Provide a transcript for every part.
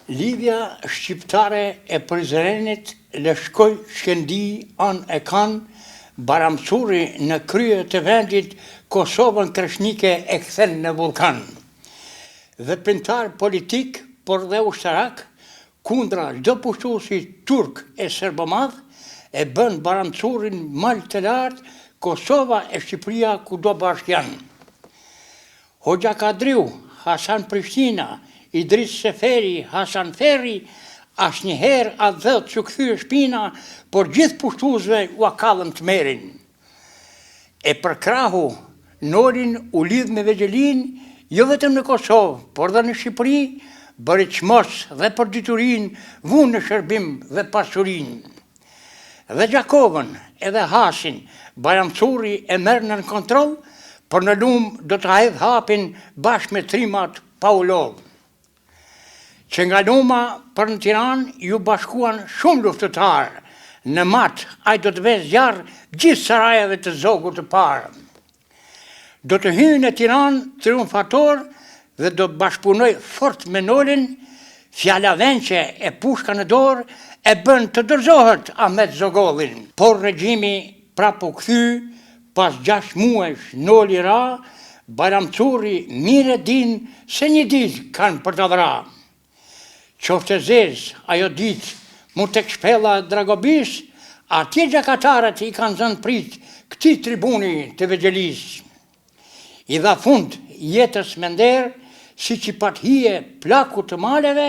Lidhja shqiptare e Prizrenit Leshkoj Shkendi an e kanë baramcuri në krye të vendit Kosovën Kreshnike e kthen në vulkan. Veprimtar politik, por dhe ushtarak, kundra çdo pushtuesi turk e serbomadh e bën baramcurin mal të lartë Kosova e Shqipëria kudo bashkë janë. Hoxha Kadriu, Hasan Prishtina, Idris Seferi, Hasan Ferri, asnjëherë atë dhëtë që këthyë shpina, por gjithë pushtuesve u akallën të merin. E për krahu, Nolin u lidh me Vegjelin, jo vetëm në Kosovë, por dhe në Shqipëri, bëri çmos dhe për diturin, vunë në shërbim dhe pasurin. Dhe Gjakovën edhe Hasin, baramcuri e merë në kontrol, për në lumë do të hedh hapin bashkë me trimat Paulov. Që nga luma për në Tiranë ju bashkuan shumë luftëtarë, në matë ai do të vezë zjarë gjithë sarajeve të zogu të parë. Do të hyjë në Tiranë triumfator dhe do të bashkëpunoj fort me Nolin, fjala venqe e pushka në dorë e bën të dorëzohet Ahmet Zogollin. Por regjimi prapu kthy, pas 6 muajsh Noli ra, baramcuri mire din se një ditë kanë për të vra. Qofte zezë ajo ditë mu tek shpella Dragobis, atje gjakatarët i kanë zënë prit këti tribuni të Vegjelis. I dha fund jetës me nder, si që pat hije plaku të maleve,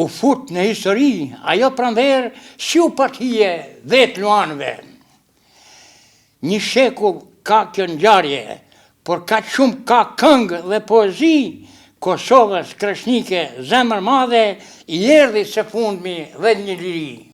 u fut në histori ajo pranver si u pat hije vetë luanve. Një shekull ka kjo ngjarje, por ka shumë ka këngë dhe poezi, Kosovës Kreshnike zemër madhe, i erdhi së fundmi dhe një liri.